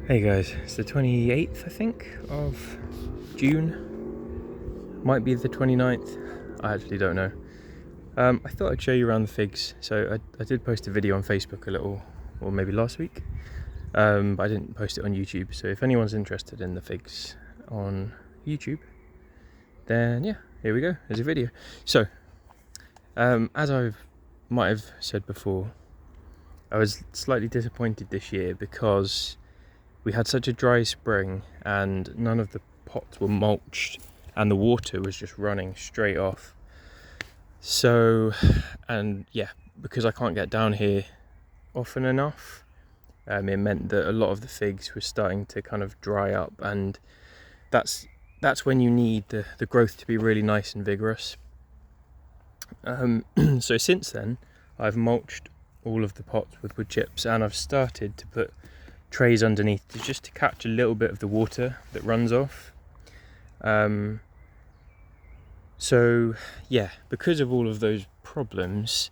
Hey guys, it's the 28th I think of June, might be the 29th, I actually don't know. I thought I'd show you around the figs. So I did post a video on Facebook a little, or maybe last week, but I didn't post it on YouTube. So if anyone's interested in the figs on YouTube, then yeah, here we go, there's a video. So as I might have said before, I was slightly disappointed this year because we had such a dry spring and none of the pots were mulched and the water was just running straight off. So, and yeah, because I can't get down here often enough, it meant that a lot of the figs were starting to kind of dry up, and that's when you need the growth to be really nice and vigorous. So since then, I've mulched all of the pots with wood chips, and I've started to put trays underneath just to catch a little bit of the water that runs off. So yeah, because of all of those problems,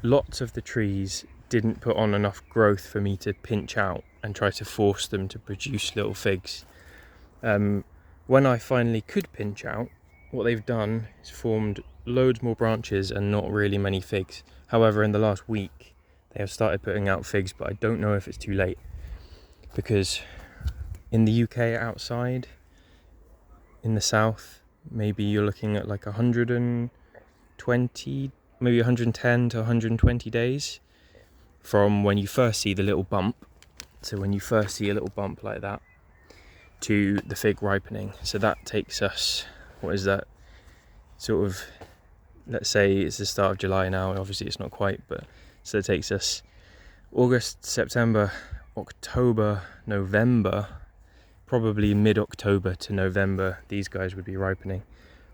lots of the trees didn't put on enough growth for me to pinch out and try to force them to produce little figs. When I finally could pinch out, what they've done is formed loads more branches and not really many figs. However, in the last week they have started putting out figs, but I don't know if it's too late, because in the UK outside, in the south, maybe you're looking at like 120, maybe 110 to 120 days from when you first see the little bump. So when you first see a little bump like that to the fig ripening. So that takes us, what is that, sort of, let's say it's the start of July now, obviously it's not quite, but so it takes us August, September, October, November, probably mid-October to November, these guys would be ripening.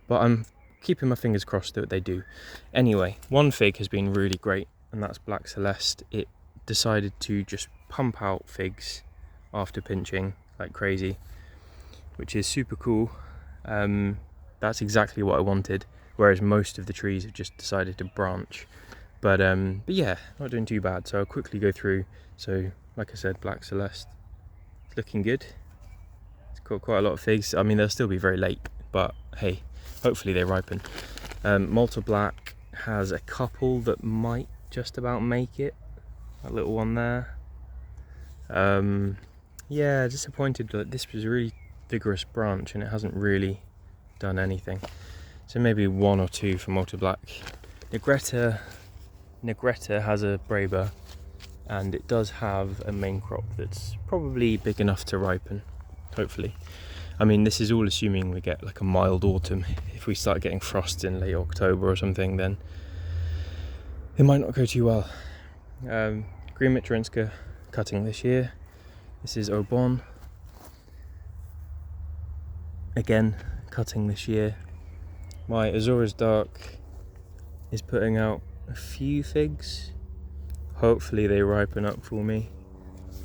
But I'm keeping my fingers crossed that they do. Anyway, one fig has been really great, and that's Black Celeste. It decided to just pump out figs after pinching like crazy, which is super cool. That's exactly what I wanted, whereas most of the trees have just decided to branch. But yeah, not doing too bad. So I'll quickly go through. So like I said, Black Celeste, it's looking good. It's got quite a lot of figs. I mean, they'll still be very late, but hey, hopefully they ripen. Malta Black has a couple that might just about make it. That little one there. Yeah, disappointed that this was a really vigorous branch and it hasn't really done anything. So maybe one or two for Malta Black. Negretta has a Braber, and it does have a Maincrop that's probably big enough to ripen, hopefully. I mean, this is all assuming we get like a mild autumn. If we start getting frost in late October or something, then it might not go too well. Green Mitrinska cutting this year. This is Aubon, again cutting this year. My Azores Dark is putting out a few figs. Hopefully they ripen up for me.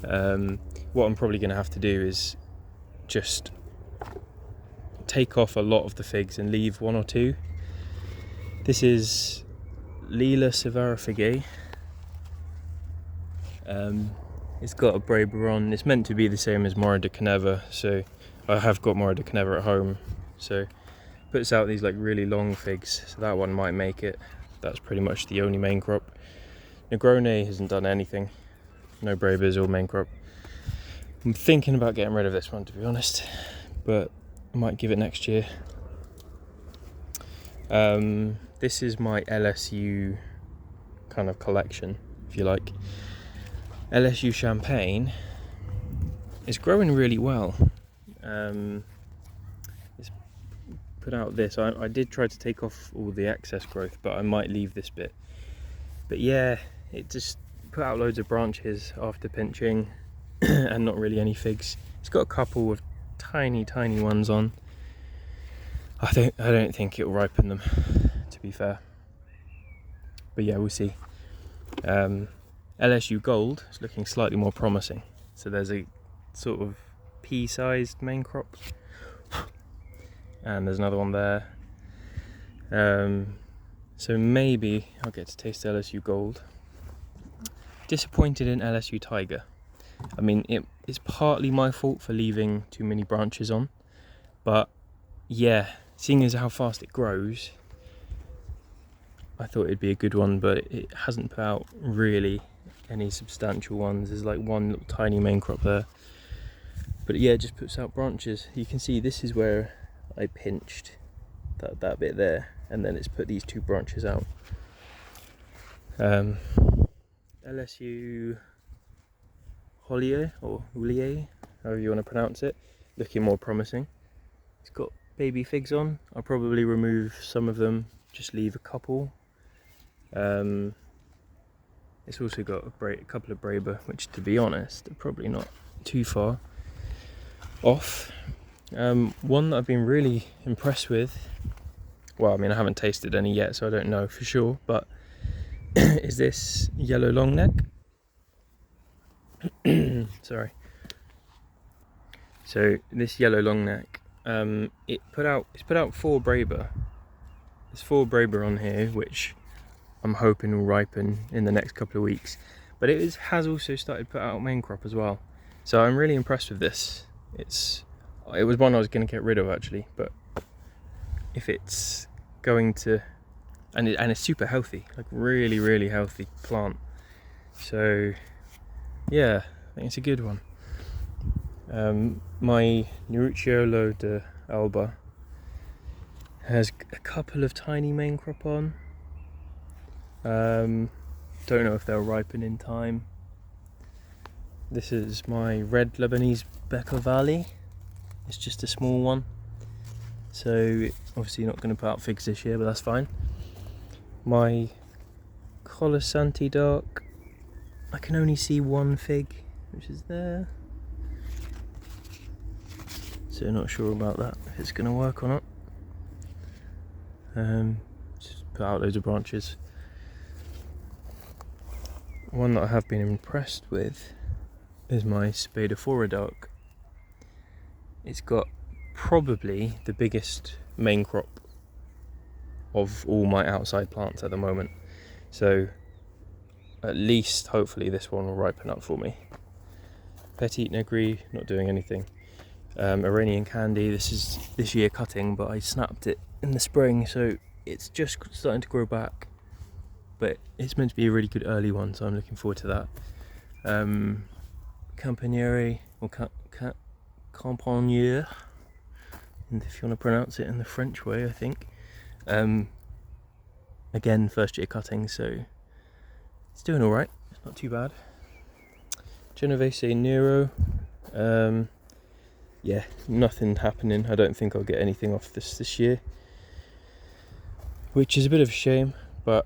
What I'm probably going to have to do is just take off a lot of the figs and leave one or two. This is Lila Severa Figuet. It's got a Braber on. It's meant to be the same as Mora de Caneva, so I have got Mora de Caneva at home. So puts out these like really long figs, so that one might make it. That's pretty much the only Maincrop. Negrone hasn't done anything. No Brabers or Maincrop. I'm thinking about getting rid of this one, to be honest, but I might give it next year. This is my LSU kind of collection, if you like. LSU Champagne is growing really well. It's put out this. I did try to take off all the excess growth, but I might leave this bit. But yeah, it just put out loads of branches after pinching and not really any figs. It's got a couple of tiny ones on. I don't think it'll ripen them, to be fair. But yeah, we'll see. LSU Gold is looking slightly more promising. So there's a sort of pea-sized Maincrop, and there's another one there. So maybe I'll get to taste LSU Gold. Disappointed in LSU Tiger. I mean, it's partly my fault for leaving too many branches on, but yeah, seeing as how fast it grows, I thought it'd be a good one, but it hasn't put out really any substantial ones. There's like one little tiny main crop there, but yeah, it just puts out branches. You can see this is where I pinched that bit there, and then it's put these 2 branches out. LSU Hollier, or Houlier, however you want to pronounce it, looking more promising. It's got baby figs on. I'll probably remove some of them, just leave a couple. It's also got a couple of Braber, which, to be honest, are probably not too far off. One that I've been really impressed with, well, I mean, I haven't tasted any yet, so I don't know for sure, but is this yellow long neck. Sorry. So this yellow long neck, it's put out 4 Braber. There's 4 Braber on here, which I'm hoping will ripen in the next couple of weeks. But it has also started to put out Maincrop as well. So I'm really impressed with this. It was one I was going to get rid of actually, but if it's going to, and it's super healthy, like really, really healthy plant. So yeah, I think it's a good one. My Nerucciolo de Alba has a couple of tiny main crop on. Don't know if they'll ripen in time. This is my red Lebanese Becca Valley. It's just a small one, so obviously not going to put out figs this year, but that's fine. My Colasanti Dark, I can only see 1 fig, which is there, so not sure about that, if it's going to work or not. Just put out loads of branches. One that I have been impressed with is my Spadafora Dark. It's got probably the biggest main crop of all my outside plants at the moment, so at least hopefully this one will ripen up for me. Petit Negri, not doing anything. Iranian Candy, this is this year cutting, but I snapped it in the spring, so it's just starting to grow back, but it's meant to be a really good early one, so I'm looking forward to that. Campaniere, or Campaniere, and if you want to pronounce it in the French way, I think. Again, first year cutting, so it's doing alright, it's not too bad. Genovese Nero, yeah, nothing happening. I don't think I'll get anything off this year, which is a bit of a shame, but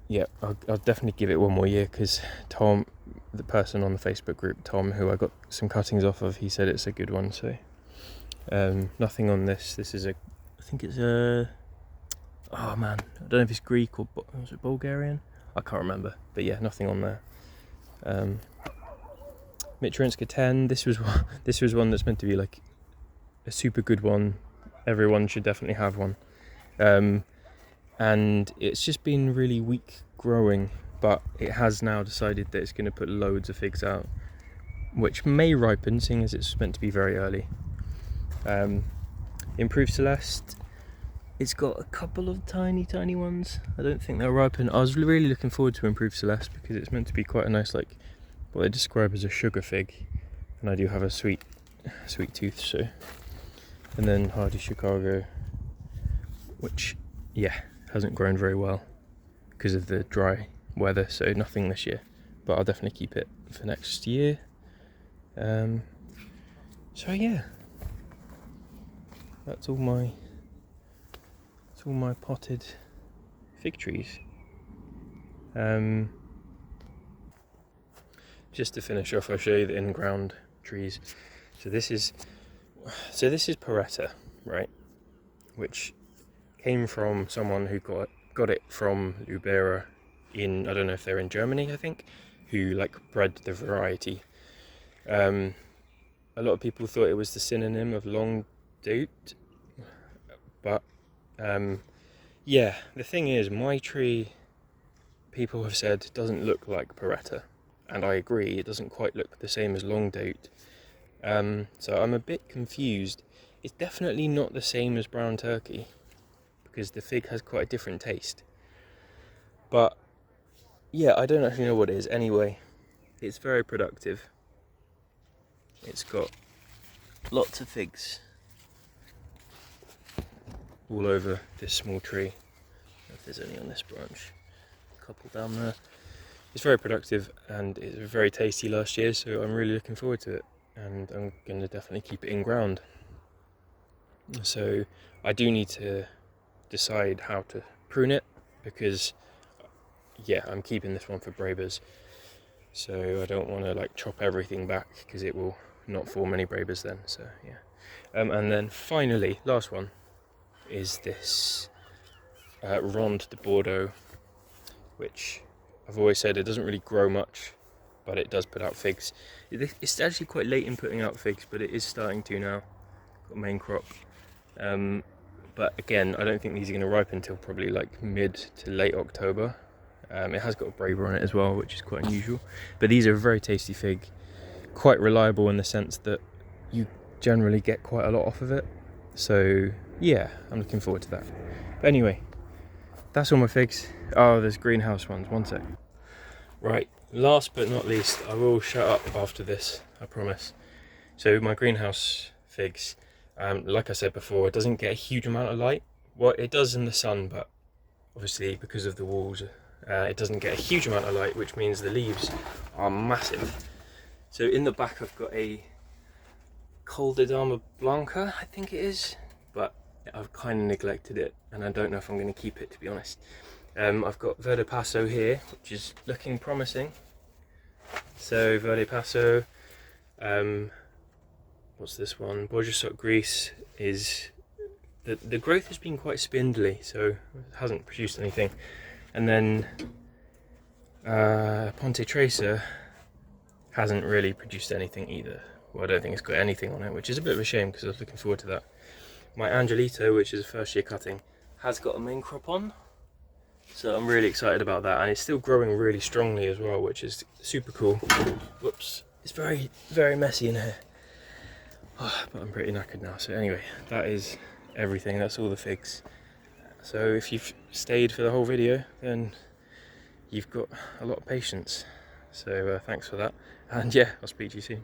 yeah, I'll definitely give it one more year, because Tom, the person on the Facebook group, Tom, who I got some cuttings off of, he said it's a good one. So nothing on this. This is I think it's a, oh man, I don't know if it's Greek or was it Bulgarian, I can't remember, but yeah, nothing on there. Mitrinska 10, this was one that's meant to be like a super good one. Everyone should definitely have one. And it's just been really weak growing, but it has now decided that it's going to put loads of figs out, which may ripen, seeing as it's meant to be very early. Improved Celeste, it's got a couple of tiny ones. I don't think they'll ripen. I was really looking forward to Improved Celeste, because it's meant to be quite a nice, like what they describe as a sugar fig, and I do have a sweet tooth, so. And then Hardy Chicago, which yeah, hasn't grown very well because of the dry weather, so nothing this year, but I'll definitely keep it for next year. So yeah, that's all my potted fig trees. Just to finish off, I'll show you the in-ground trees. So this is Peretta, right? Which came from someone who got it from Ubera in, I don't know if they're in Germany, I think, who like bred the variety. A lot of people thought it was the synonym of long date, but yeah, the thing is, my tree, people have said, doesn't look like Peretta. and I agree, it doesn't quite look the same as long date. So I'm a bit confused. It's definitely not the same as brown turkey, because the fig has quite a different taste. But yeah, I don't actually know what it is. Anyway, it's very productive. It's got lots of figs all over this small tree. I don't know if there's any on this branch. A couple down there. It's very productive and it was very tasty last year, so I'm really looking forward to it, and I'm going to definitely keep it in ground. So I do need to decide how to prune it, because yeah, I'm keeping this one for Brabers, so I don't want to like chop everything back because it will not form any Brabers then. So yeah, and then finally, last one is this Ronde de Bordeaux, which I've always said it doesn't really grow much, but it does put out figs. It's actually quite late in putting out figs, but it is starting to now. Got main crop. But again, I don't think these are going to ripen until probably like mid to late October. It has got a Braber on it as well, which is quite unusual. But these are a very tasty fig, quite reliable in the sense that you generally get quite a lot off of it. So yeah, I'm looking forward to that. But anyway, that's all my figs. Oh, there's greenhouse ones, one sec. Right, last but not least, I will shut up after this, I promise. So my greenhouse figs, like I said before, it doesn't get a huge amount of light. Well, it does in the sun, but obviously because of the walls, it doesn't get a huge amount of light, which means the leaves are massive. So in the back I've got a Col de Dama Blanca, I think it is, but I've kind of neglected it and I don't know if I'm going to keep it, to be honest. I've got Verde Paso here, which is looking promising. So Verde Paso, what's this one? Bourgeois Greece is, the growth has been quite spindly, so it hasn't produced anything. And then Ponte Tracer hasn't really produced anything either. Well, I don't think it's got anything on it, which is a bit of a shame because I was looking forward to that. My Angelito, which is a first year cutting, has got a main crop on, so I'm really excited about that, and it's still growing really strongly as well, which is super cool. Whoops, it's very, very messy in here. Oh, but I'm pretty knackered now. So anyway, that is everything. That's all the figs. So if you've stayed for the whole video, then you've got a lot of patience. So thanks for that. And yeah, I'll speak to you soon.